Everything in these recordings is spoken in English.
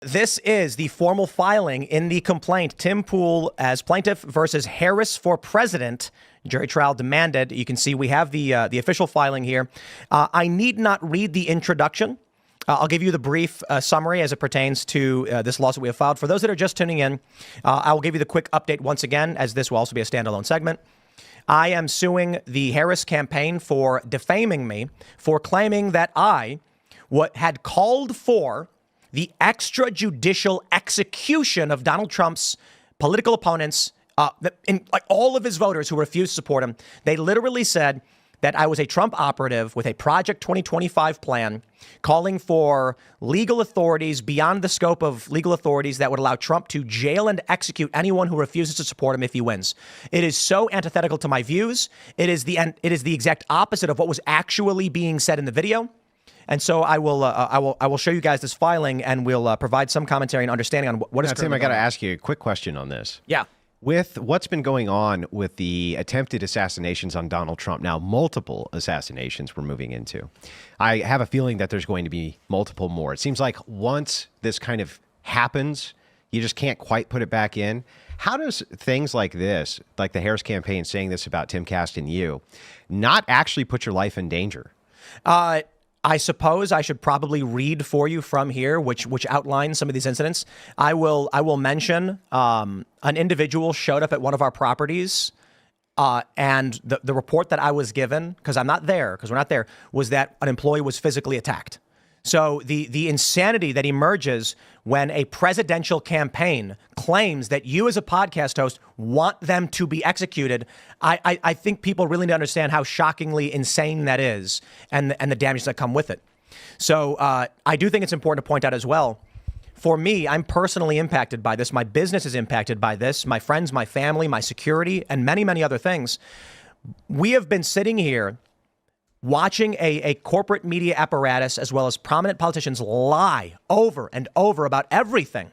This is the formal filing in the complaint. Tim Pool as plaintiff versus Harris for president. Jury trial demanded. You can see we have the official filing here. I need not read the introduction. I'll give you the brief summary as it pertains to this lawsuit we have filed. For those that are just tuning in, I will give you the quick update once again, as this will also be a standalone segment. I am suing the Harris campaign for defaming me, for claiming that I had called for the extrajudicial execution of Donald Trump's political opponents, like all of his voters who refused to support him. They literally said that I was a Trump operative with a Project 2025 plan calling for legal authorities beyond the scope of legal authorities that would allow Trump to jail and execute anyone who refuses to support him if he wins. It is so antithetical to my views. It is the exact opposite of what was actually being said in the video. And so I will show you guys this filing, and we'll provide some commentary and understanding on what is. Tim, I got to ask you a quick question on this. Yeah. With what's been going on with the attempted assassinations on Donald Trump, now multiple assassinations we're moving into, I have a feeling that there's going to be multiple more. It seems like once this kind of happens, you just can't quite put it back in. How does things like this, like the Harris campaign saying this about Timcast and you, not actually put your life in danger? I suppose I should probably read for you from here, which outlines some of these incidents. I will mention an individual showed up at one of our properties, and the report that I was given, because we're not there, was that an employee was physically attacked. So the insanity that emerges when a presidential campaign claims that you as a podcast host want them to be executed, I think people really need to understand how shockingly insane that is and the damages that come with it. So I do think it's important to point out as well, for me, I'm personally impacted by this. My business is impacted by this. My friends, my family, my security, and many, many other things. We have been sitting here watching a corporate media apparatus as well as prominent politicians lie over and over about everything.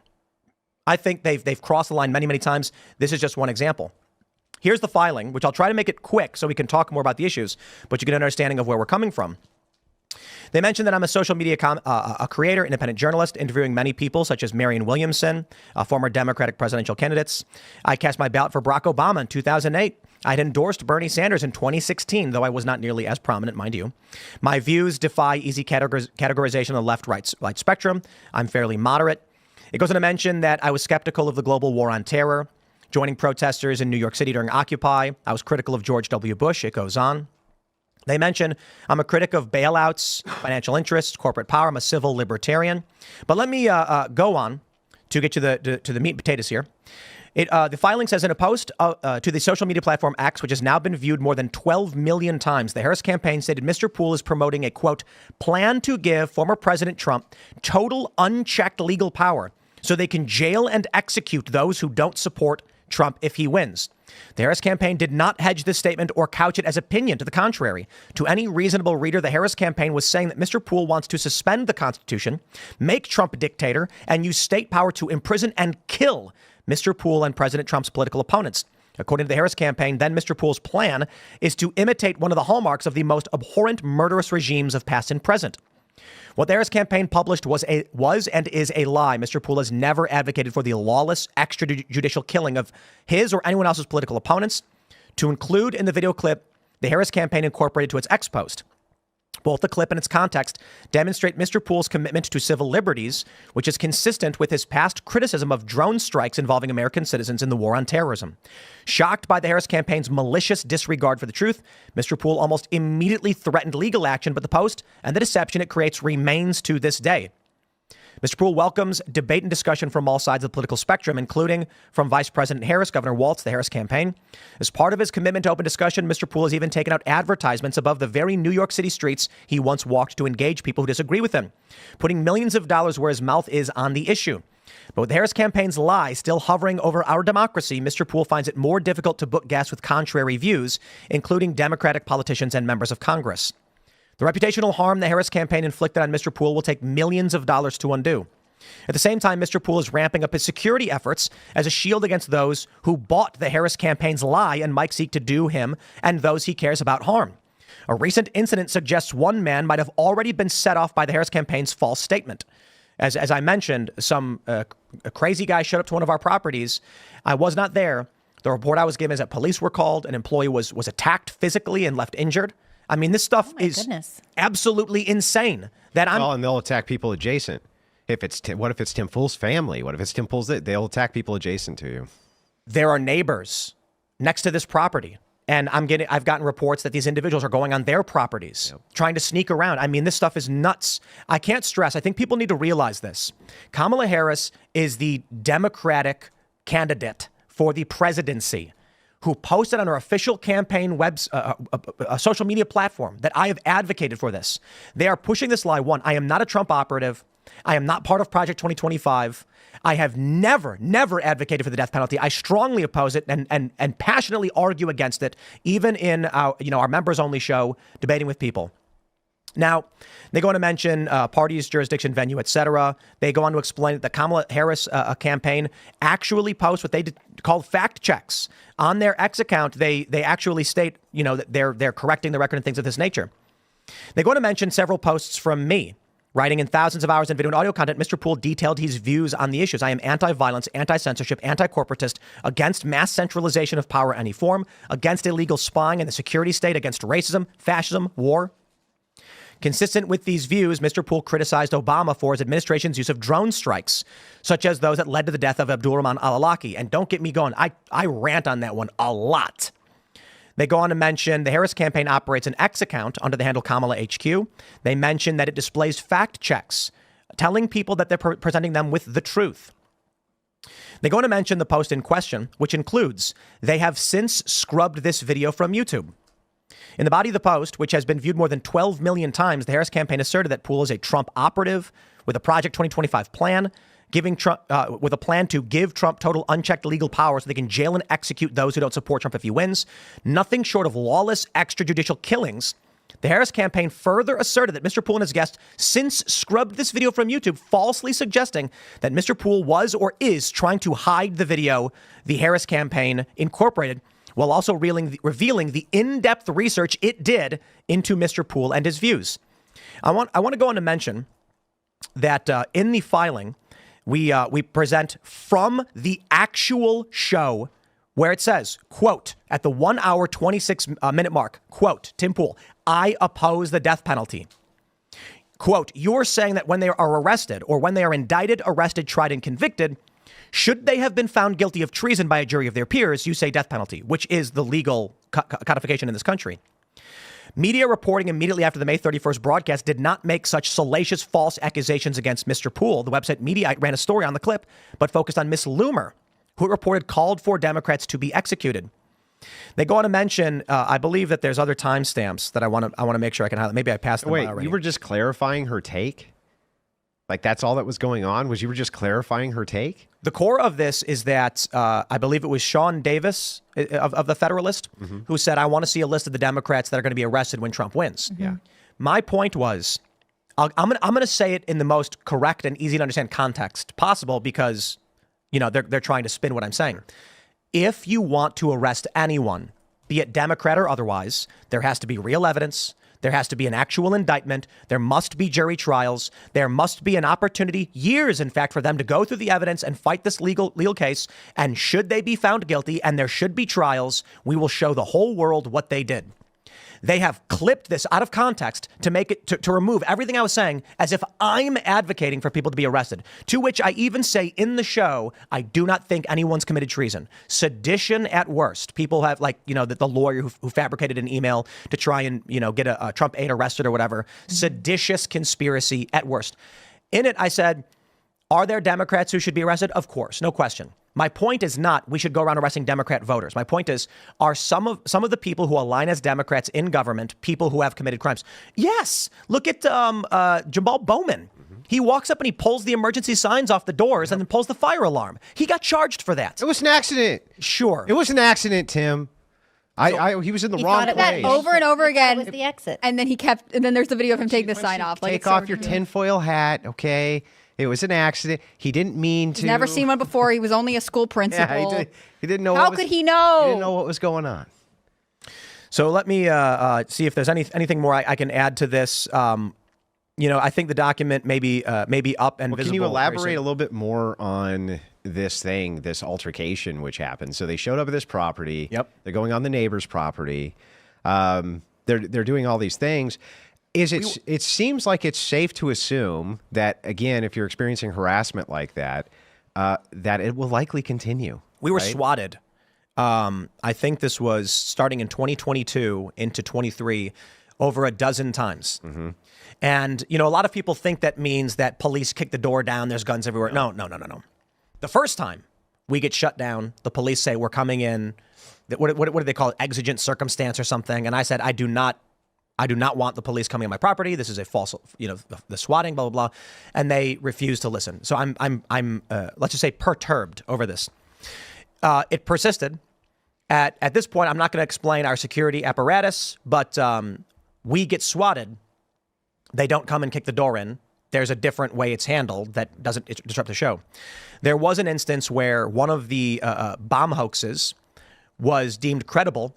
I think they've crossed the line many, many times. This is just one example. Here's the filing, which I'll try to make it quick so we can talk more about the issues, but you get an understanding of where we're coming from. They mentioned that I'm a social media a creator, independent journalist, interviewing many people such as Marianne Williamson, former Democratic presidential candidates. I cast my ballot for Barack Obama in 2008. I'd endorsed Bernie Sanders in 2016, though I was not nearly as prominent, mind you. My views defy easy categorization of the left-right spectrum. I'm fairly moderate. It goes on to mention that I was skeptical of the global war on terror, joining protesters in New York City during Occupy. I was critical of George W. Bush. It goes on. They mention I'm a critic of bailouts, financial interests, corporate power. I'm a civil libertarian. But let me go on to get to the meat and potatoes here. The filing says in a post to the social media platform X, which has now been viewed more than 12 million times, the Harris campaign stated Mr. Pool is promoting a, quote, plan to give former President Trump total unchecked legal power so they can jail and execute those who don't support Trump if he wins. The Harris campaign did not hedge this statement or couch it as opinion. To the contrary, to any reasonable reader, the Harris campaign was saying that Mr. Pool wants to suspend the Constitution, make Trump a dictator, and use state power to imprison and kill Mr. Pool and President Trump's political opponents. According to the Harris campaign, then Mr. Pool's plan is to imitate one of the hallmarks of the most abhorrent, murderous regimes of past and present. What the Harris campaign published was and is a lie. Mr. Pool has never advocated for the lawless, extrajudicial killing of his or anyone else's political opponents. To include in the video clip, the Harris campaign incorporated to its X post. Both the clip and its context demonstrate Mr. Pool's commitment to civil liberties, which is consistent with his past criticism of drone strikes involving American citizens in the war on terrorism. Shocked by the Harris campaign's malicious disregard for the truth, Mr. Pool almost immediately threatened legal action, but the post and the deception it creates remains to this day. Mr. Pool welcomes debate and discussion from all sides of the political spectrum, including from Vice President Harris, Governor Walz, the Harris campaign. As part of his commitment to open discussion, Mr. Pool has even taken out advertisements above the very New York City streets he once walked to engage people who disagree with him, putting millions of dollars where his mouth is on the issue. But with the Harris campaign's lie still hovering over our democracy, Mr. Pool finds it more difficult to book guests with contrary views, including Democratic politicians and members of Congress. The reputational harm the Harris campaign inflicted on Mr. Pool will take millions of dollars to undo. At the same time, Mr. Pool is ramping up his security efforts as a shield against those who bought the Harris campaign's lie and might seek to do him and those he cares about harm. A recent incident suggests one man might have already been set off by the Harris campaign's false statement. As I mentioned, some a crazy guy showed up to one of our properties. I was not there. The report I was given is that police were called. An employee was attacked physically and left injured. I mean, this stuff is absolutely insane. And they'll attack people adjacent. What if it's Tim Pool's family? What if it's Tim Pool's? They'll attack people adjacent to you. There are neighbors next to this property. And I've gotten reports that these individuals are going on their properties, trying to sneak around. I mean, this stuff is nuts. I can't stress. I think people need to realize this. Kamala Harris is the Democratic candidate for the presidency who posted on her official campaign a social media platform that I have advocated for this. They are pushing this lie. One, I am not a Trump operative. I am not part of Project 2025. I have never advocated for the death penalty. I strongly oppose it and passionately argue against it, even in our members only show, Debating with People. Now, they go on to mention parties, jurisdiction, venue, etc. They go on to explain that the Kamala Harris campaign actually posts what they call fact checks on their X account. They actually state, that they're correcting the record and things of this nature. They go on to mention several posts from me. Writing in thousands of hours in video and audio content, Mr. Pool detailed his views on the issues. I am anti-violence, anti-censorship, anti-corporatist, against mass centralization of power in any form, against illegal spying in the security state, against racism, fascism, war. Consistent with these views, Mr. Pool criticized Obama for his administration's use of drone strikes, such as those that led to the death of Abdulrahman al-Awlaki. And don't get me going, I rant on that one a lot. They go on to mention the Harris campaign operates an X account under the handle Kamala HQ. They mention that it displays fact checks, telling people that they're presenting them with the truth. They go on to mention the post in question, which includes they have since scrubbed this video from YouTube. In the body of the post, which has been viewed more than 12 million times, the Harris campaign asserted that Pool is a Trump operative with a Project 2025 plan, giving Trump with a plan to give Trump total unchecked legal power so they can jail and execute those who don't support Trump if he wins. Nothing short of lawless extrajudicial killings. The Harris campaign further asserted that Mr. Pool and his guests since scrubbed this video from YouTube, falsely suggesting that Mr. Pool was or is trying to hide the video the Harris campaign incorporated, while also revealing the in-depth research it did into Mr. Pool and his views. I want to go on to mention that in the filing, we present from the actual show where it says, quote, at the 1 hour, 26 minute mark, quote, Tim Pool, I oppose the death penalty. Quote, you're saying that when they are arrested or when they are indicted, arrested, tried, and convicted, should they have been found guilty of treason by a jury of their peers, you say death penalty, which is the legal codification in this country. Media reporting immediately after the May 31st broadcast did not make such salacious false accusations against Mr. Pool. The website Mediaite ran a story on the clip, but focused on Miss Loomer, who it reported called for Democrats to be executed. They go on to mention, I believe that there's other timestamps that I want to make sure I can highlight. Maybe I passed them already. You were just clarifying her take? Like that's all that was going on? Was you were just clarifying her take? The core of this is that I believe it was Sean Davis of the Federalist who said, I want to see a list of the Democrats that are going to be arrested when Trump wins. Yeah. My point was, I'm going to say it in the most correct and easy to understand context possible because, they're trying to spin what I'm saying. If you want to arrest anyone, be it Democrat or otherwise, there has to be real evidence. There has to be an actual indictment. There must be jury trials. There must be an opportunity, years, in fact, for them to go through the evidence and fight this legal case. And should they be found guilty and there should be trials, we will show the whole world what they did. They have clipped this out of context to make it to remove everything I was saying as if I'm advocating for people to be arrested, to which I even say in the show, I do not think anyone's committed treason. Sedition at worst. People have the lawyer who fabricated an email to try and, get a Trump aide arrested or whatever. Seditious conspiracy at worst. In it, I said, are there Democrats who should be arrested? Of course, no question. My point is not we should go around arresting Democrat voters. My point is, are some of the people who align as Democrats in government people who have committed crimes? Yes. Look at Jamal Bowman. He walks up and he pulls the emergency signs off the doors and then pulls the fire alarm. He got charged for that. It was an accident. Sure. It was an accident, Tim. He was in the wrong place. That over and over again. That was the exit. And then then there's the video of him taking the sign off. Take off your tinfoil hat, okay? It was an accident. He didn't mean to. He's never seen one before. He was only a school principal. Yeah, he didn't know. How could he know? He didn't know what was going on. So let me see if there's anything more I can add to this. I think the document may be up and visible. Can you very elaborate soon. a little bit more on this altercation which happened? So they showed up at this property. Yep. They're going on the neighbor's property. They're doing all these things. It seems like it's safe to assume that, again, if you're experiencing harassment like that, that it will likely continue. We were right? swatted. I think this was starting in 2022 into 23 over a dozen times. Mm-hmm. And, a lot of people think that means that police kick the door down, there's guns everywhere. No. The first time we get shut down, the police say we're coming in, what do they call it? Exigent circumstance or something. And I said, I do not want the police coming on my property. This is a false, the swatting, blah, blah, blah. And they refuse to listen. So I'm let's just say perturbed over this. It persisted. At this point, I'm not going to explain our security apparatus, but we get swatted. They don't come and kick the door in. There's a different way it's handled that doesn't disrupt the show. There was an instance where one of the bomb hoaxes was deemed credible,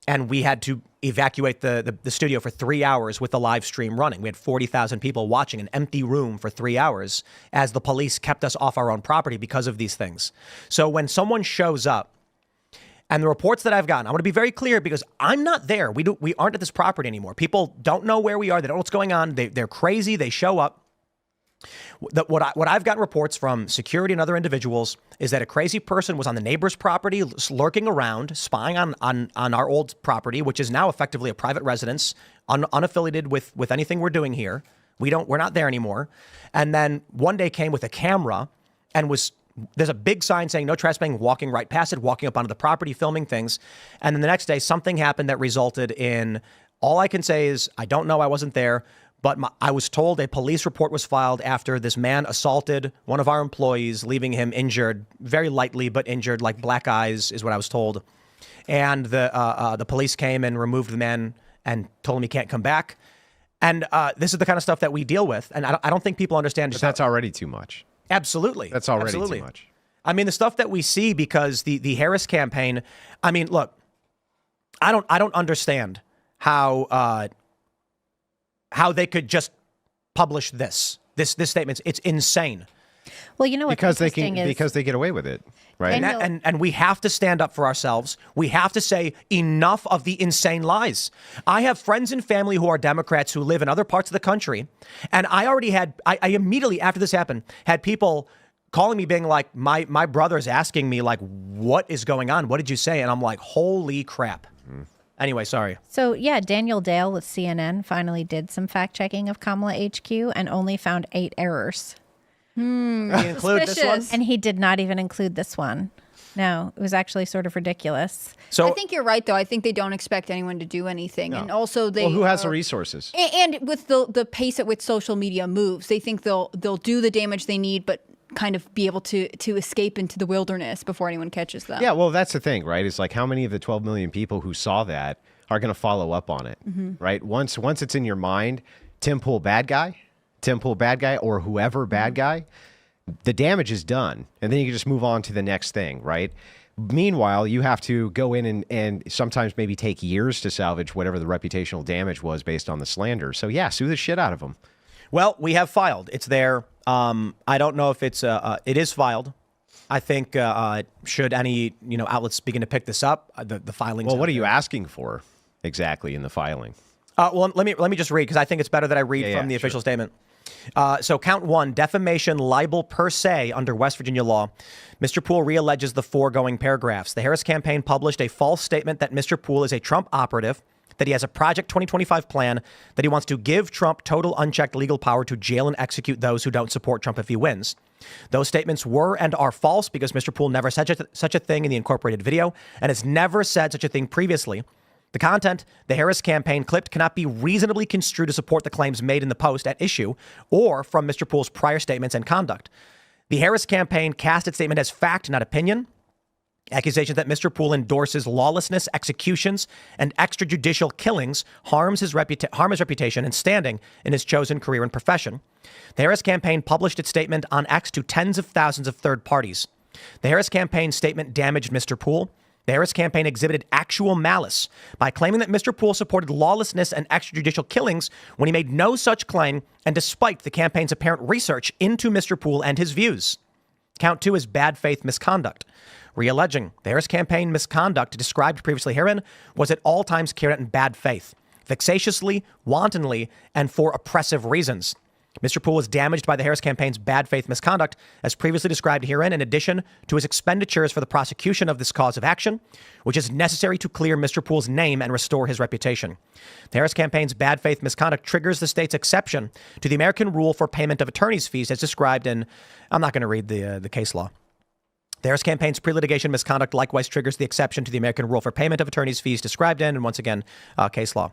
and we had to evacuate the studio for 3 hours with the live stream running. We had 40,000 people watching an empty room for 3 hours as the police kept us off our own property because of these things. So when someone shows up, and the reports that I've gotten, I want to be very clear because I'm not there. We aren't at this property anymore. People don't know where we are. They don't know what's going on. They're crazy. They show up. What I've gotten reports from security and other individuals is that a crazy person was on the neighbor's property, lurking around, spying on our old property, which is now effectively a private residence, unaffiliated with anything we're doing here. We're not there anymore. And then one day came with a camera and there's a big sign saying no trespassing, walking right past it, walking up onto the property, filming things. And then the next day, something happened that resulted in, all I can say is, I don't know, I wasn't there, but I was told a police report was filed after this man assaulted one of our employees, leaving him injured, very lightly, but injured, like black eyes is what I was told. And the police came and removed the man and told him he can't come back. And this is the kind of stuff that we deal with. And I don't think people understand. But that's already too much. Absolutely. That's already too much. I mean, the stuff that we see because the Harris campaign, I mean, look, I don't understand how they could just publish this statement. It's insane. Well, you know what? Because they get away with it, right? And we have to stand up for ourselves. We have to say enough of the insane lies. I have friends and family who are Democrats who live in other parts of the country. And I immediately after this happened, had people calling me being like, my brother's asking me like, what is going on? What did you say? And I'm like, holy crap. Anyway, sorry. So, yeah, Daniel Dale with CNN finally did some fact checking of Kamala HQ and only found 8 errors. Include this one? And he did not even include this one. No, it was actually sort of ridiculous. So I think you're right, though. I think they don't expect anyone to do anything. No. And also who has the resources? And with the pace at which social media moves, they think they'll do the damage they need, but kind of be able to escape into the wilderness before anyone catches them. Yeah, well, that's the thing, right? It's like how many of the 12 million people who saw that are going to follow up on it, right? Once it's in your mind, Tim Pool bad guy, or whoever bad guy, the damage is done. And then you can just move on to the next thing, right? Meanwhile, you have to go in and sometimes maybe take years to salvage whatever the reputational damage was based on the slander. So yeah, sue the shit out of them. Well, we have filed. It's there. I don't know if it is filed. I think should any outlets begin to pick this up, the filings. Well, what are you asking for exactly in the filing? Well, let me just read because I think it's better that I read from the official statement. So count 1, defamation, libel per se under West Virginia law. Mr. Poole realleges the foregoing paragraphs. The Harris campaign published a false statement that Mr. Poole is a Trump operative, that he has a Project 2025 plan, that he wants to give Trump total unchecked legal power to jail and execute those who don't support Trump if he wins. Those statements were and are false because Mr. Poole never said such a thing in the incorporated video and has never said such a thing previously. The content the Harris campaign clipped cannot be reasonably construed to support the claims made in the post at issue or from Mr. Poole's prior statements and conduct. The Harris campaign cast its statement as fact, not opinion. Accusations that Mr. Poole endorses lawlessness, executions, and extrajudicial killings harm his reputation and standing in his chosen career and profession. The Harris campaign published its statement on X to tens of thousands of third parties. The Harris campaign statement damaged Mr. Poole. The Harris campaign exhibited actual malice by claiming that Mr. Poole supported lawlessness and extrajudicial killings when he made no such claim, and despite the campaign's apparent research into Mr. Poole and his views. Count 2 is bad faith misconduct. Realleging the Harris campaign misconduct described previously herein was at all times carried out in bad faith, vexatiously, wantonly, and for oppressive reasons. Mr. Poole was damaged by the Harris campaign's bad faith misconduct, as previously described herein, in addition to his expenditures for the prosecution of this cause of action, which is necessary to clear Mr. Poole's name and restore his reputation. The Harris campaign's bad faith misconduct triggers the state's exception to the American rule for payment of attorney's fees as described in, I'm not going to read the case law. The Harris campaign's pre-litigation misconduct likewise triggers the exception to the American rule for payment of attorney's fees described in, and once again, case law.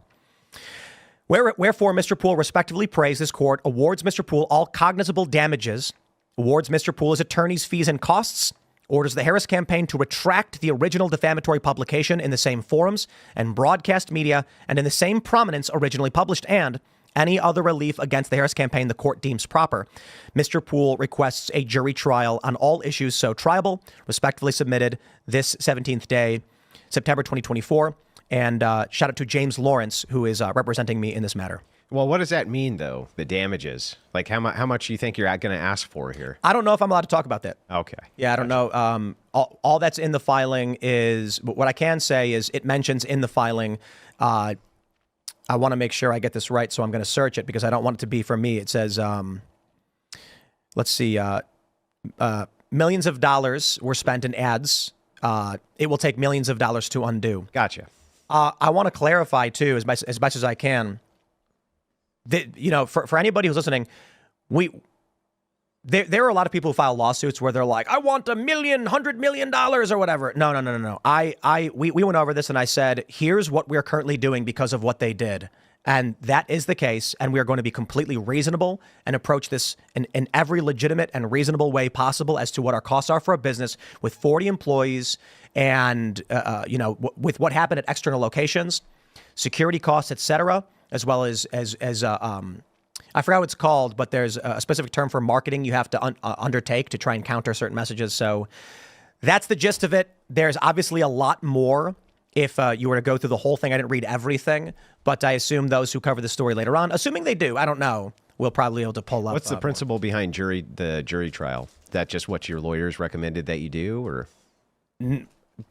Wherefore, Mr. Poole respectively prays this court awards Mr. Poole all cognizable damages, awards Mr. Poole his attorney's fees and costs, orders the Harris campaign to retract the original defamatory publication in the same forums and broadcast media and in the same prominence originally published, and any other relief against the Harris campaign the court deems proper. Mr. Poole requests a jury trial on all issues so triable, respectfully submitted this 17th day, September 2024. And shout out to James Lawrence, who is representing me in this matter. Well, what does that mean, though, the damages? Like, how much do you think you're going to ask for here? I don't know if I'm allowed to talk about that. Okay. Yeah, I don't know. All that's in the filing is, but what I can say is it mentions in the filing, I want to make sure I get this right, so I'm going to search it because I don't want it to be from me. It says, let's see, millions of dollars were spent in ads. It will take millions of dollars to undo. Gotcha. I want to clarify, too, as much as I can, that, you know, for anybody who's listening, there are a lot of people who file lawsuits where they're like, I want $100 million or whatever. No. We went over this and I said, here's what we're currently doing because of what they did. And that is the case. And we are going to be completely reasonable and approach this in every legitimate and reasonable way possible as to what our costs are for a business with 40 employees and, with what happened at external locations, security costs, et cetera, as well as I forgot what it's called, but there's a specific term for marketing you have to undertake to try and counter certain messages. So that's the gist of it. There's obviously a lot more. If you were to go through the whole thing, I didn't read everything, but I assume those who cover the story later on, assuming they do, I don't know, will probably be able to pull up. What's the principle behind the jury trial? Is that just what your lawyers recommended that you do, or?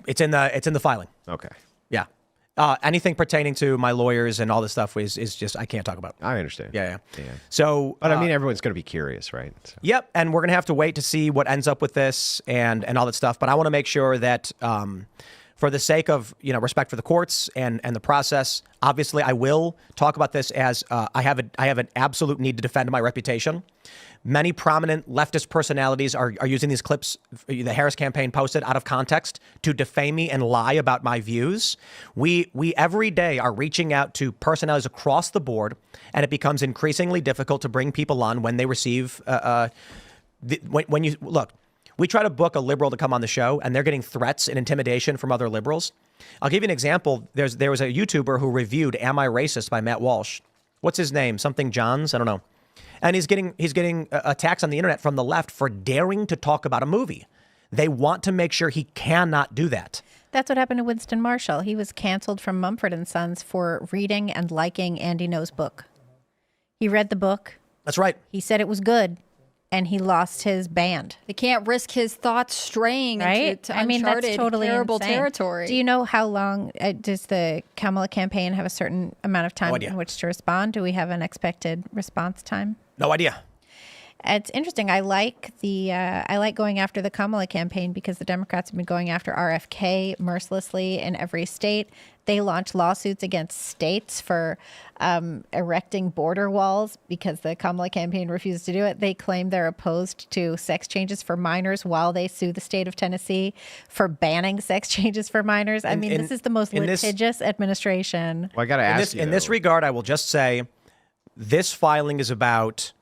It's in the filing. Okay. Yeah. Anything pertaining to my lawyers and all this stuff is just I can't talk about. I understand. Yeah. So, but I mean, everyone's going to be curious, right? So. Yep, and we're going to have to wait to see what ends up with this and all that stuff. But I want to make sure that, for the sake of respect for the courts and the process, obviously I will talk about this as I have an absolute need to defend my reputation. Many prominent leftist personalities are using these clips the Harris campaign posted out of context to defame me and lie about my views. We every day are reaching out to personalities across the board, and it becomes increasingly difficult to bring people on when they receive when you look. We try to book a liberal to come on the show, and they're getting threats and intimidation from other liberals. I'll give you an example. There was a YouTuber who reviewed "Am I Racist" by Matt Walsh. What's his name? Something Johns? I don't know. And he's getting attacks on the internet from the left for daring to talk about a movie. They want to make sure he cannot do that. That's what happened to Winston Marshall. He was canceled from Mumford & Sons for reading and liking Andy Ngo's book. He read the book. That's right. He said it was good, and he lost his band. They can't risk his thoughts straying into uncharted, that's totally terrible insane. territory. Do you know how long does the Kamala campaign have a certain amount of time in which to respond? Do we have an expected response time? No idea. It's interesting. I like going after the Kamala campaign because the Democrats have been going after RFK mercilessly in every state. They launched lawsuits against states for erecting border walls because the Kamala campaign refuses to do it. They claim they're opposed to sex changes for minors while they sue the state of Tennessee for banning sex changes for minors. I mean, this is the most litigious administration. Well, I got to ask you. In this regard, I will just say this filing is about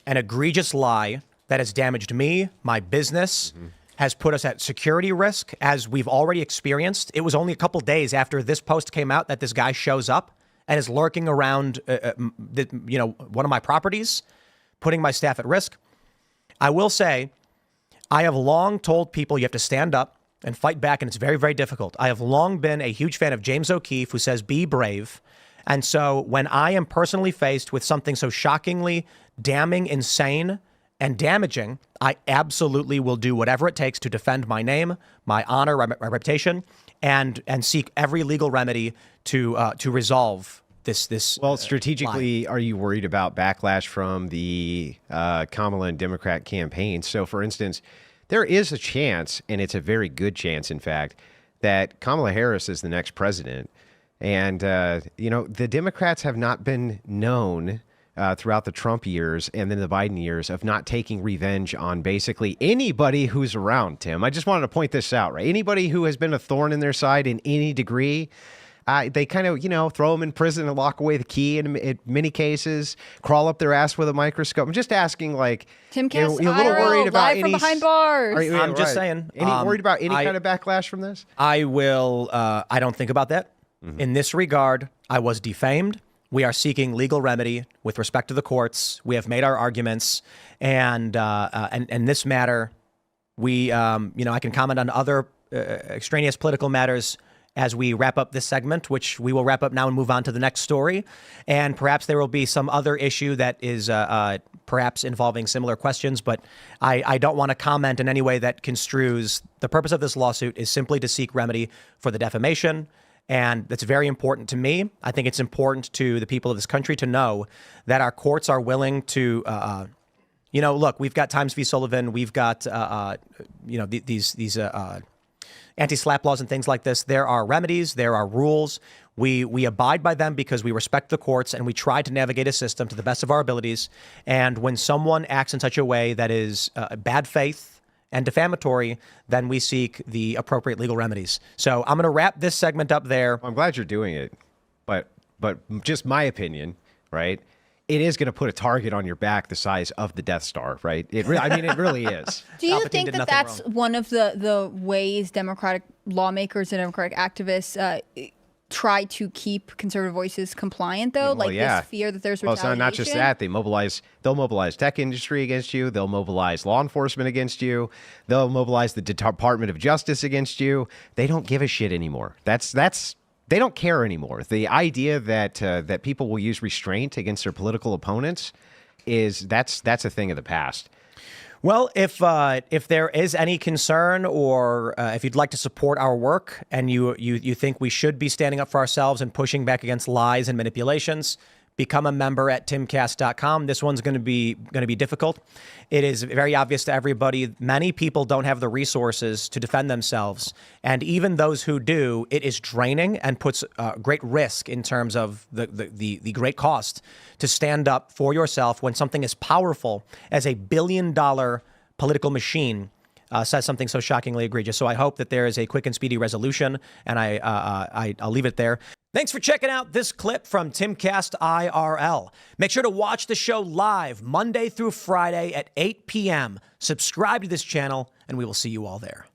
an egregious lie that has damaged me, my business, has put us at security risk, as we've already experienced. It was only a couple days after this post came out that this guy shows up and is lurking around, one of my properties, putting my staff at risk. I will say, I have long told people you have to stand up and fight back, and it's very, very difficult. I have long been a huge fan of James O'Keefe, who says, be brave. And so when I am personally faced with something so shockingly damning, insane, and damaging, I absolutely will do whatever it takes to defend my name, my honor, my reputation, and seek every legal remedy to resolve this. Well, strategically, are you worried about backlash from the Kamala and Democrat campaign? So, for instance, there is a chance, and it's a very good chance, in fact, that Kamala Harris is the next president. And, the Democrats have not been known throughout the Trump years and then the Biden years of not taking revenge on basically anybody who's around, Tim. I just wanted to point this out, right? Anybody who has been a thorn in their side in any degree, they kind of, throw them in prison and lock away the key in many cases, crawl up their ass with a microscope. I'm just asking, like, Timcast, you're a little worried about live from behind bars. I'm just saying. Worried about any kind of backlash from this? I will. I don't think about that. In this regard, I was defamed. We are seeking legal remedy with respect to the courts. We have made our arguments, and in this matter, we, I can comment on other extraneous political matters as we wrap up this segment, which we will wrap up now and move on to the next story. And perhaps there will be some other issue that is perhaps involving similar questions, but I don't want to comment in any way that construes the purpose of this lawsuit is simply to seek remedy for the defamation. And that's very important to me. I think it's important to the people of this country to know that our courts are willing to, look, we've got Times v. Sullivan. We've got, these anti-SLAPP laws and things like this. There are remedies. There are rules. We abide by them because we respect the courts and we try to navigate a system to the best of our abilities. And when someone acts in such a way that is bad faith and defamatory, then we seek the appropriate legal remedies. So I'm going to wrap this segment up there. I'm glad you're doing it, but just my opinion, right? It is going to put a target on your back the size of the Death Star, right? It really is. Do you Palpatine think did that nothing that's wrong. one of the ways Democratic lawmakers and Democratic activists try to keep conservative voices compliant, though? This fear that there's retaliation? Well, it's not just that. They'll mobilize tech industry against you. They'll mobilize law enforcement against you. They'll mobilize the Department of Justice against you. They don't give a shit anymore. They don't care anymore. The idea that people will use restraint against their political opponents that's a thing of the past. Well, if there is any concern or if you'd like to support our work and you think we should be standing up for ourselves and pushing back against lies and manipulations, become a member at timcast.com. This one's going to be difficult. It is very obvious to everybody. Many people don't have the resources to defend themselves. And even those who do, it is draining and puts great risk in terms of the great cost to stand up for yourself when something as powerful as $1 billion political machine says something so shockingly egregious. So I hope that there is a quick and speedy resolution, and I'll leave it there. Thanks for checking out this clip from Timcast IRL. Make sure to watch the show live Monday through Friday at 8 p.m. Subscribe to this channel, and we will see you all there.